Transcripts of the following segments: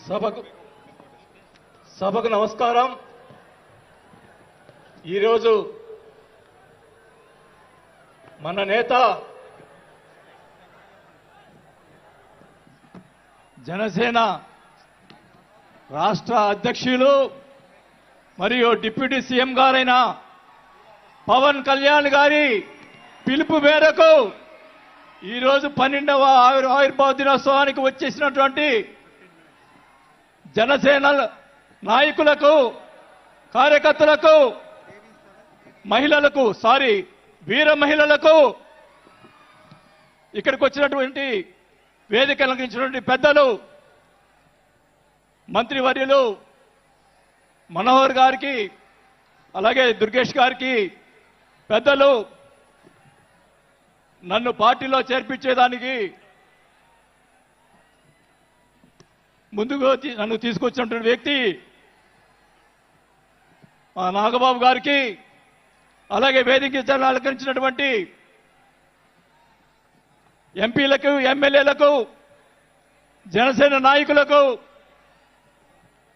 సభకు నమస్కారం. ఈరోజు మన నేత జనసేన రాష్ట్ర అధ్యక్షులు మరియు డిప్యూటీ సీఎం గారైన పవన్ కళ్యాణ్ గారి పిలుపు మేరకు ఈరోజు 12వ ఆవిర్భావ దినోత్సవానికి వచ్చేసినటువంటి జనసేన నాయకులకు, కార్యకర్తలకు, మహిళలకు, వీర మహిళలకు, ఇక్కడికి వచ్చినటువంటి వేదిక అలంకరించినటువంటి పెద్దలు, మంత్రివర్యులు మనోహర్ గారికి, అలాగే దుర్గేష్ గారికి, పెద్దలు, నన్ను పార్టీలో చేర్పించేదానికి ముందుకు నన్ను తీసుకొచ్చినటువంటి వ్యక్తి మా నాగబాబు గారికి, అలాగే వేదిక అలంకరించినటువంటి ఎంపీలకు, ఎమ్మెల్యేలకు, జనసేన నాయకులకు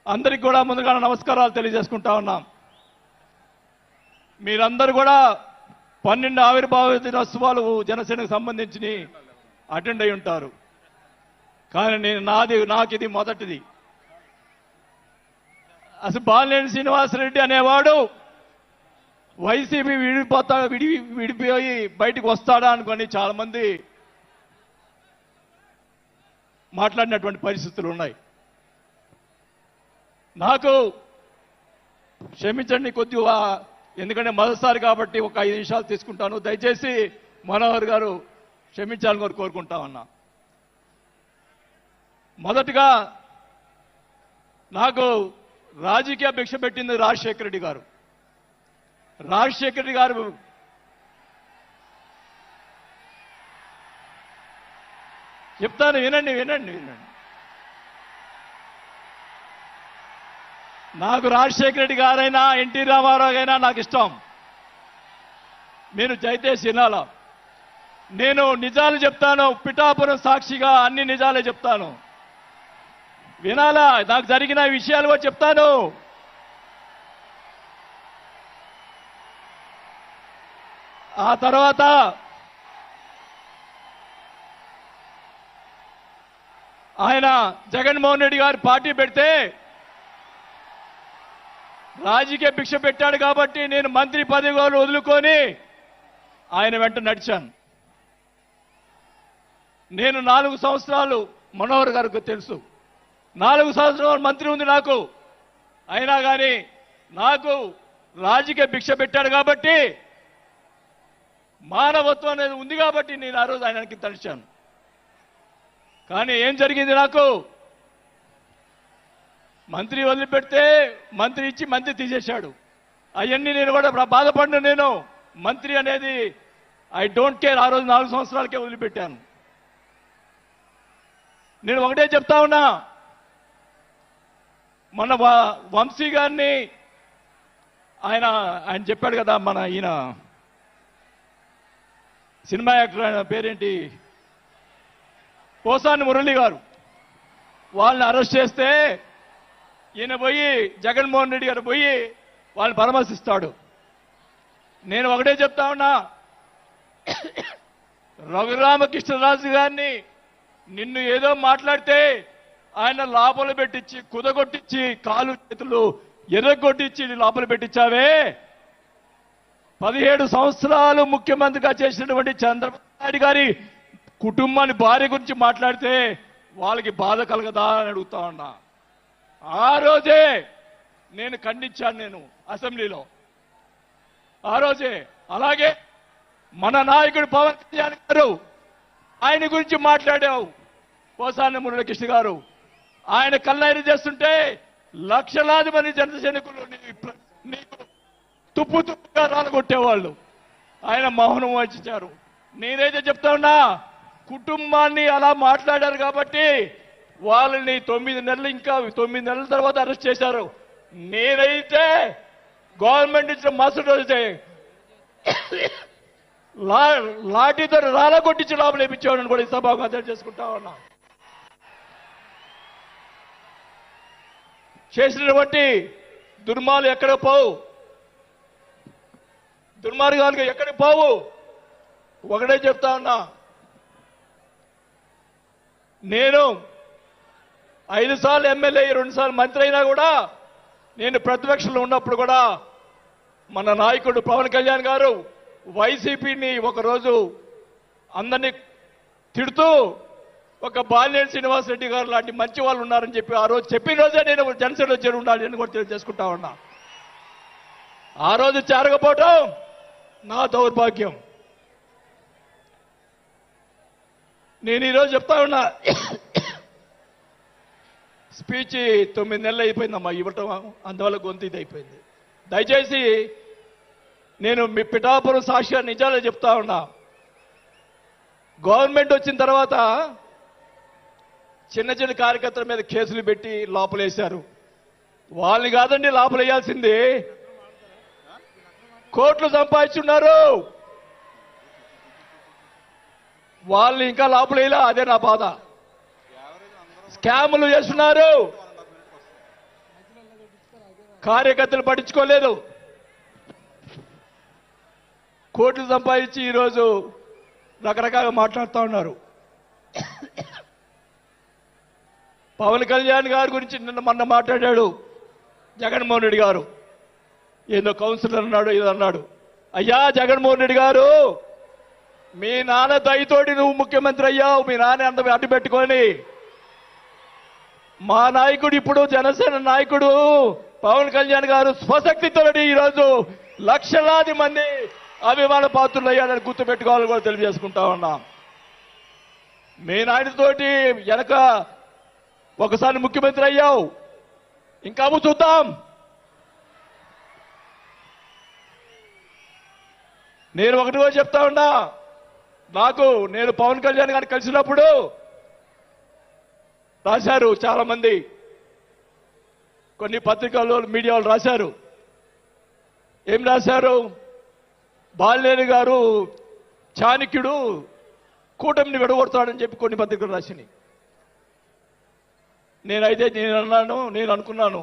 అందరికీ కూడా ముందుగా నమస్కారాలు తెలియజేసుకుంటా ఉన్నాం. మీరందరూ కూడా 12 ఆవిర్భావ దినోత్సవాలు జనసేనకు సంబంధించి అటెండ్ అయి ఉంటారు. కానీ నాకు ఇది మొదటిది. అసలు బాలినేని శ్రీనివాసరెడ్డి అనేవాడు వైసీపీ విడిపోయి బయటకు వస్తాడా అనుకొని చాలా మంది మాట్లాడినటువంటి పరిస్థితులు ఉన్నాయి. నాకు క్షమించండి కొద్దిగా, ఎందుకంటే మొదటిసారి కాబట్టి ఒక 5 నిమిషాలు తీసుకుంటాను. దయచేసి మనోహర్ గారు క్షమించాలని కోరుకుంటా ఉన్నా. మొదటిగా నాకు రాజకీయ భిక్ష పెట్టింది రాజశేఖర రెడ్డి గారు. రాజశేఖర రెడ్డి గారు చెప్తాను, వినండి. నాకు రాజశేఖర రెడ్డి గారైనా, ఎన్టీ రామారావు అయినా నాకు ఇష్టం. మీరు దయచేసి వినాలా. నేను నిజాలు చెప్తాను, పిఠాపురం సాక్షిగా అన్ని నిజాలే చెప్తాను. వినాలా, నాకు జరిగిన విషయాలు కూడా చెప్తాను. ఆ తర్వాత ఆయన జగన్మోహన్ రెడ్డి గారు పార్టీ పెడితే రాజకీయ భిక్ష పెట్టాడు కాబట్టి నేను మంత్రి పదవి వదులుకొని ఆయన వెంట నడిచాను. నేను 4 సంవత్సరాలు, మనోహర్ గారికి తెలుసు, 4 సంవత్సరాలు మంత్రి ఉంది నాకు. అయినా కానీ నాకు రాజకీయ భిక్ష పెట్టాడు కాబట్టి, మానవత్వం అనేది ఉంది కాబట్టి నేను ఆ రోజు ఆయనకి తలిచాను. కానీ ఏం జరిగింది, నాకు మంత్రి వదిలిపెడితే మంత్రి ఇచ్చి మంత్రి తీసేశాడు. అవన్నీ నేను కూడా బాధపడిన, నేను మంత్రి అనేది ఐ డోంట్ కేర్. ఆ రోజు 4 సంవత్సరాలకే వదిలిపెట్టాను. నేను ఒకటే చెప్తా ఉన్నా, మన వంశీ గారిని ఆయన చెప్పాడు కదా, మన ఈయన సినిమా యాక్టర్, ఆయన పేరేంటి, పోసాని మురళి గారు, వాళ్ళని అరెస్ట్ చేస్తే ఈయన పోయి, జగన్మోహన్ రెడ్డి గారు పోయి వాళ్ళని పరామర్శిస్తాడు. నేను ఒకటే చెప్తా ఉన్నా, రఘురామకృష్ణరాజు గారిని నిన్ను ఏదో మాట్లాడితే ఆయన లోపల పెట్టించి, కుదగొట్టించి, కాలు చేతులు ఎర్రగొట్టించి లోపల పెట్టించావే. 17 సంవత్సరాలు ముఖ్యమంత్రిగా చేసినటువంటి చంద్రబాబు నాయుడు గారి కుటుంబాన్ని, భార్య గురించి మాట్లాడితే వాళ్ళకి బాధ కలగదా అని అడుగుతా ఉన్నా. ఆ రోజే నేను ఖండించాను, నేను అసెంబ్లీలో ఆ రోజే. అలాగే మన నాయకుడు పవన్ కళ్యాణ్ గారు, ఆయన గురించి మాట్లాడావు, పోసాని మురళీకృష్ణ గారు. ఆయన కళ్ళైన చేస్తుంటే లక్షలాది మంది జన సైనికులు నీకు తుప్పుగా రాలగొట్టేవాళ్ళు. ఆయన మౌనం వహించారు. నేనైతే చెప్తా ఉన్నా, కుటుంబాన్ని అలా మాట్లాడారు కాబట్టి వాళ్ళని 9 నెలలు, ఇంకా 9 నెలల తర్వాత అరెస్ట్ చేశారు. నేనైతే గవర్నమెంట్ ఇచ్చిన మరుసటి రోజే లాఠీతో రాలగొట్టించి లోపల వేయించేవాడిని కూడా ఈ సభకు అర్థం చేసుకుంటా ఉన్నా. చేసినటువంటి దుర్మార్గాలు ఎక్కడ పోవు, దుర్మార్గాలు ఎక్కడికి పోవు. ఒకటే చెప్తా ఉన్నా, నేను 5 సార్లు ఎమ్మెల్యే 2 సార్లు మంత్రి అయినా కూడా నేను ప్రతిపక్షంలో ఉన్నప్పుడు కూడా మన నాయకుడు పవన్ కళ్యాణ్ గారు వైసీపీని ఒకరోజు అందరినీ తిడుతూ ఒక బాలినేని శ్రీనివాసరెడ్డి గారు లాంటి మంచి వాళ్ళు ఉన్నారని చెప్పి ఆ రోజు చెప్పిన రోజే నేను జనసేనలో చేరి ఉండాలి అని కూడా తెలియజేసుకుంటా ఉన్నా. ఆ రోజు చేరకపోవటం నా దౌర్భాగ్యం. నేను ఈరోజు చెప్తా ఉన్నా, స్పీచ్ 9 నెలలు అయిపోయిందమ్మా ఇవ్వటం, అందువల్ల గొంతు ఇది అయిపోయింది. దయచేసి నేను మీ పిఠాపురం సాక్షిగా నిజాలే చెప్తా ఉన్నా. గవర్నమెంట్ వచ్చిన తర్వాత చిన్న చిన్న కార్యకర్తల మీద కేసులు పెట్టి లోపలేశారు. వాళ్ళని కాదండి లోపలేయాల్సింది, కోట్లు సంపాదించున్నారు, వాళ్ళని ఇంకా లోపలేలా. అదే నా బాధ. స్కాములు చేస్తున్నారు, కార్యకర్తలు పట్టించుకోలేదు, కోట్లు సంపాదించి ఈరోజు రకరకాలుగా మాట్లాడుతూ ఉన్నారు. పవన్ కళ్యాణ్ గారి గురించి మొన్న మాట్లాడాడు జగన్మోహన్ రెడ్డి గారు, ఏదో కౌన్సిలర్ అన్నాడు, ఏదో అన్నాడు. అయ్యా జగన్మోహన్ రెడ్డి గారు, మీ నాన్న దయతోటి నువ్వు ముఖ్యమంత్రి అయ్యావు, మీ నాన్న అంత అడ్డు పెట్టుకొని. మా నాయకుడు ఇప్పుడు జనసేన నాయకుడు పవన్ కళ్యాణ్ గారు స్వశక్తితో ఈరోజు లక్షలాది మంది అభిమాన పాత్రులు అయ్యాడని గుర్తుపెట్టుకోవాలని కూడా తెలియజేసుకుంటా ఉన్నా. మీ నాయనతోటి వెనక ఒకసారి ముఖ్యమంత్రి అయ్యావు, ఇంకా చూద్దాం. నేను ఒకటి కూడా చెప్తా ఉన్నా, నేను పవన్ కళ్యాణ్ గారిని కలిసినప్పుడు రాశారు చాలా మంది, కొన్ని పత్రికల్లో మీడియా వాళ్ళు రాశారు. ఏం రాశారు? బాలినేని గారు చాణక్యుడు కూటమిని విడగొడతాడని చెప్పి కొన్ని పత్రికలు రాసినాయి. నేను అనుకున్నాను,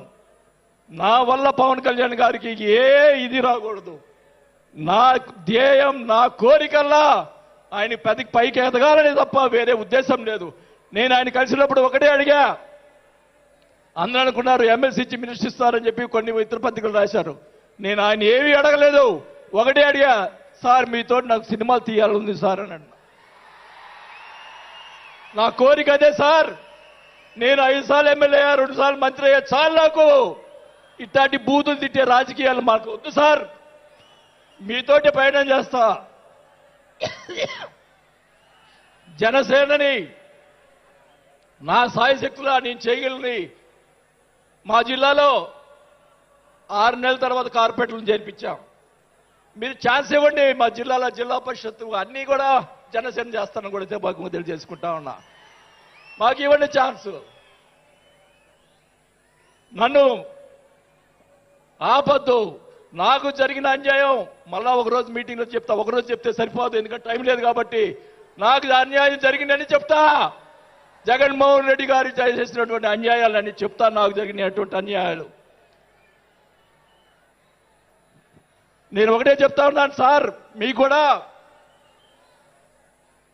నా వల్ల పవన్ కళ్యాణ్ గారికి ఏ ఇది రాకూడదు. నా ధ్యేయం, నా కోరికల్లా ఆయన పైకి ఎదగాలని తప్ప వేరే ఉద్దేశం లేదు. నేను ఆయన కలిసినప్పుడు ఒకటే అడిగా, అందరూ అనుకున్నారు ఎమ్మెల్సీ ఇచ్చి మినిస్టర్ ఇస్తారని చెప్పి కొన్ని ఇతర పత్రికలు రాశారు. నేను ఆయన ఏమీ అడగలేదు, ఒకటే అడిగా, సార్ మీతో నాకు సినిమాలు తీయాలని సార్ అని అన్నా. నా కోరిక అదే సార్. నేను 5 సార్లు ఎమ్మెల్యే అయ్యా, 2 సార్లు మంత్రి అయ్యా, చాలు నాకు ఇట్లాంటి బూతులు తిట్టే రాజకీయాలు మాకు వద్దు సార్, మీతోటి ప్రయాణం చేస్తా. జనసేనని నా సాయశక్తులా నేను చేయగలని. మా జిల్లాలో 6 నెలల తర్వాత కార్పొరేటర్లను చేర్పించాం. మీరు ఛాన్స్ ఇవ్వండి, మా జిల్లాలో జిల్లా పరిషత్తు అన్నీ కూడా జనసేన చేస్తానని కూడా భాగంగా తెలియజేసుకుంటా ఉన్నా. మాకు ఇవ్వండి ఛాన్స్. నన్ను ఆపద్దు. నాకు జరిగిన అన్యాయం మళ్ళా ఒకరోజు మీటింగ్లో చెప్తా. ఒకరోజు చెప్తే సరిపోదు, ఎందుకంటే టైం లేదు కాబట్టి. నాకు అన్యాయం జరిగిందని చెప్తా. జగన్మోహన్ రెడ్డి గారు చేసినటువంటి అన్యాయాలని చెప్తా, నాకు జరిగినటువంటి అన్యాయాలు. నేను ఒకటే చెప్తా ఉన్నాను సార్, మీకు కూడా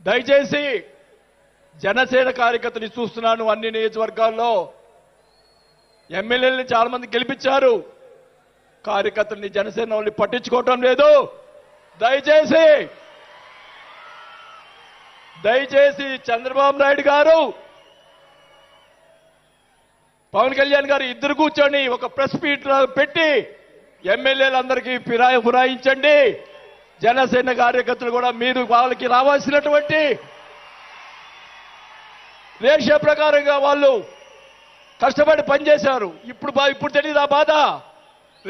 దయచేసి జనసేన కార్యకర్తని చూస్తున్నాను. అన్ని నియోజకవర్గాల్లో ఎమ్మెల్యేలని చాలా మంది గెలిపించారు, కార్యకర్తల్ని జనసేన వాళ్ళని పట్టించుకోవటం లేదు. దయచేసి చంద్రబాబు నాయుడు గారు, పవన్ కళ్యాణ్ గారు ఇద్దరు కూర్చొని ఒక ప్రెస్ మీట్ పెట్టి ఎమ్మెల్యేలందరికీ ఫిరాయించండి. జనసేన కార్యకర్తలు కూడా మీరు వాళ్ళకి రావాల్సినటువంటి రేషియో ప్రకారంగా వాళ్ళు కష్టపడి పనిచేశారు. ఇప్పుడు తెలియదు ఆ బాధ,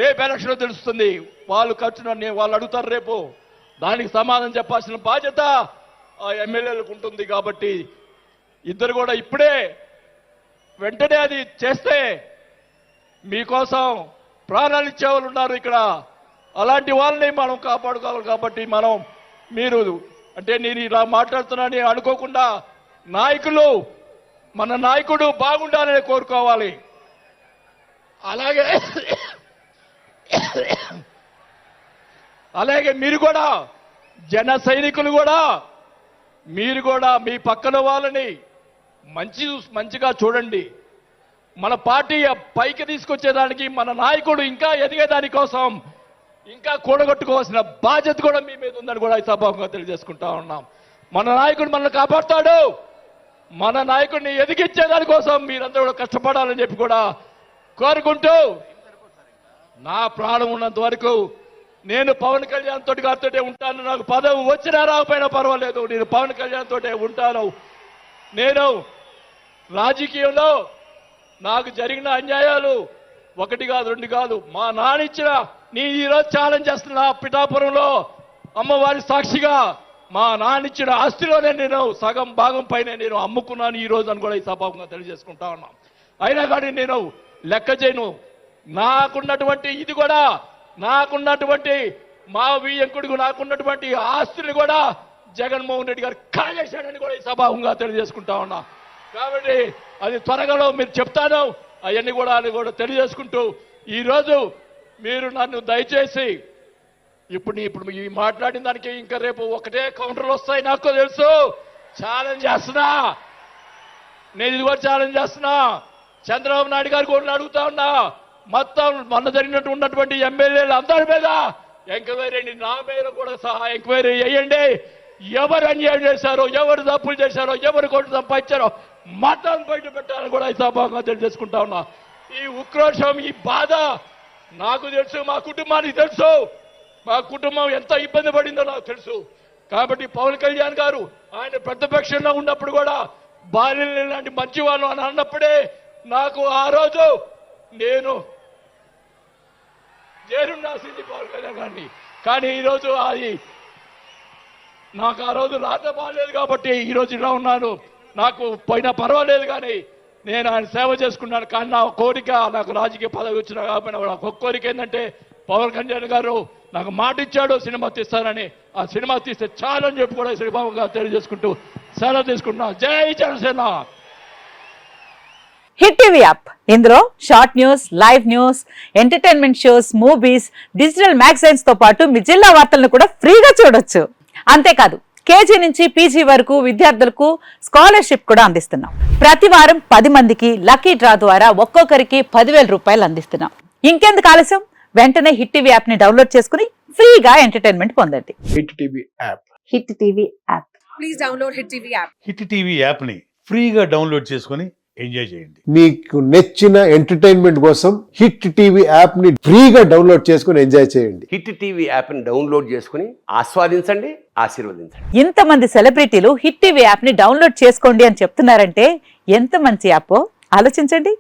రేపు ఎలక్షన్లో తెలుస్తుంది. వాళ్ళు ఖర్చునని వాళ్ళు అడుగుతారు రేపు, దానికి సమాధానం చెప్పాల్సిన బాధ్యత ఆ ఎమ్మెల్యేలకు ఉంటుంది. కాబట్టి ఇద్దరు కూడా ఇప్పుడే వెంటనే అది చేస్తే మీకోసం ప్రాణాలు ఇచ్చేవాళ్ళు ఉన్నారు ఇక్కడ. అలాంటి వాళ్ళని మనం కాపాడుకోవాలి. కాబట్టి మీరు అంటే నేను ఇలా మాట్లాడుతున్నానని అనుకోకుండా మన నాయకుడు బాగుండాలని కోరుకోవాలి. అలాగే మీరు కూడా జన సైనికులు కూడా మీరు కూడా మీ పక్కన వాళ్ళని మంచిగా చూడండి. మన పార్టీ పైకి తీసుకొచ్చేదానికి మన నాయకుడు ఇంకా ఎదిగేదాని కోసం ఇంకా కూడగొట్టుకోవాల్సిన బాధ్యత కూడా మీ మీద ఉందని కూడా ఈ సభాముఖంగా తెలియజేసుకుంటా ఉన్నాం. మన నాయకుడు మనల్ని కాపాడుతాడు. మన నాయకుడిని ఎదిగించేదాని కోసం మీరందరూ కూడా కష్టపడాలని చెప్పి కూడా కోరుకుంటూ నా ప్రాణం ఉన్నంత వరకు నేను పవన్ కళ్యాణ్ తోటి గారితోటే ఉంటాను. నాకు పదవి వచ్చినా రాకపోయినా పర్వాలేదు, నేను పవన్ కళ్యాణ్ తోటే ఉంటాను. నేను రాజకీయంలో నాకు జరిగిన అన్యాయాలు 1 కాదు 2 కాదు, మా నాన్న ఇచ్చిన నీ ఈరోజు ఛాలెంజ్ చేస్తున్నా పిఠాపురంలో అమ్మవారి సాక్షిగా మా నాన్న ఇచ్చిన ఆస్తిలోనే నేను సగం భాగం పైన నేను అమ్ముకున్నాను ఈ రోజు అని కూడా ఈ సభాముఖంగా తెలియజేసుకుంటా ఉన్నాం. అయినా కానీ నేను లెక్క చేయను. నాకున్నటువంటి ఇది కూడా నాకున్నటువంటి మా వియ్యంకుడికి నాకున్నటువంటి ఆస్తులు కూడా జగన్మోహన్ రెడ్డి గారు కాజేశాడని కూడా ఈ సభాముఖంగా తెలియజేసుకుంటా ఉన్నా. కాబట్టి అది త్వరగా మీరు చెప్తాను అవన్నీ కూడా తెలియజేసుకుంటూ ఈరోజు మీరు నన్ను దయచేసి ఇప్పుడు ఈ మాట్లాడిన దానికి ఇంకా రేపు ఒకటే కౌంటర్లు వస్తాయి నాకు తెలుసు. ఛాలెంజ్ చేస్తున్నా, నేను ఇది కూడా ఛాలెంజ్ చేస్తున్నా. చంద్రబాబు నాయుడు గారు కూడా అడుగుతా ఉన్నా, మొత్తం మొన్న జరిగినట్టు ఉన్నటువంటి ఎమ్మెల్యేలు అందరి మీద ఎంక్వైరీ అండి, నా మీద కూడా సహా ఎంక్వైరీ చేయండి. ఎవరు అన్యాయం చేశారో, ఎవరు తప్పులు చేశారో, ఎవరు కొట్టు సంపాదించారో మొత్తం బయట పెట్టాలని కూడా ఈ సభాగా తెలియజేసుకుంటా ఉన్నా. ఈ ఉక్రోషం, ఈ బాధ నాకు తెలుసు, మా కుటుంబానికి తెలుసు. మా కుటుంబం ఎంత ఇబ్బంది పడిందో నాకు తెలుసు. కాబట్టి పవన్ కళ్యాణ్ గారు ఆయన ప్రతిపక్షంలో ఉన్నప్పుడు కూడా బాల్యం లాంటి మంచి వాళ్ళు అని అన్నప్పుడే నాకు ఆ రోజు నేను చేరుండాల్సింది పవన్ కళ్యాణ్ గారిని. కానీ ఈరోజు అది నాకు ఆ రోజు రాత బాగాలేదు కాబట్టి ఈరోజు ఇలా ఉన్నాను. నాకు పోయినా పర్వాలేదు కానీ నేను ఆయన సేవ చేసుకున్నాను. కానీ నా కోరిక, నాకు రాజకీయ పదవి వచ్చినా కాకపోయినా నాకు ఒక కోరిక ఏంటంటే పవన్ కళ్యాణ్ గారు నాకు మాట ఇచ్చాడు సినిమా తీస్తానని. ఆ సినిమా తీస్తే చాలని చెప్పి కూడా శ్రీబాబుగా తెలియజేసుకుంటూ సెలవు తీసుకుంటున్నా. జై జనసేన. హిట్ టీవీ యాప్, ఇందులో short news, live news, entertainment shows, movies, digital magazines తో పాటు మీ జిల్లా వార్తలను కూడా ఫ్రీగా చూడొచ్చు. అంతేకాదు కేజీ నుంచి పీజీ వరకు విద్యార్థులకు స్కాలర్షిప్ కూడా అందిస్తున్నాం. ప్రతి వారం 10 మందికి లక్కీ డ్రా ద్వారా ఒక్కొక్కరికి 10,000 రూపాయలు అందిస్తున్నాం. ఇంకెందుకు ఆలస్యం, వెంటనే హిట్ టీవీ యాప్ ని డౌన్లోడ్ చేసుకుని ఫ్రీగా ఎంటర్టైన్మెంట్ పొందండి. Hit TV app, hit TV app, please download hit TV app. Hit TV app ని ఫ్రీగా డౌన్లోడ్ చేసుకుని ఎంజాయ్ చేయండి. మీకు నచ్చిన ఎంటర్టైన్మెంట్ కోసం హిట్ టీవీ యాప్ ని ఫ్రీగా డౌన్లోడ్ చేసుకుని ఎంజాయ్ చేయండి. హిట్ టీవీ యాప్ ని డౌన్లోడ్ చేసుకుని ఆస్వాదించండి, ఆశీర్వదించండి. ఇంతమంది సెలబ్రిటీలు హిట్ టీవీ యాప్ ని డౌన్లోడ్ చేసుకోండి అని చెప్తున్నారంటే ఎంత మంచి యాప్ ఆలోచించండి.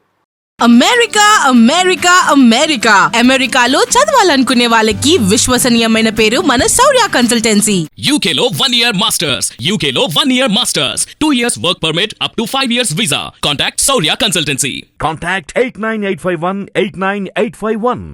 అమెరికా అమెరికా అమెరికా అమెరికాలో చదవాలనుకునే వాళ్ళకి విశ్వసనీయమైన పేరు మన శౌర్య కన్సల్టెన్సీ. UK లో 1 year masters, UK లో 1 year masters, 2 years work permit up to 5 years visa. Contact Saurya Consultancy. Contact 89851 89851.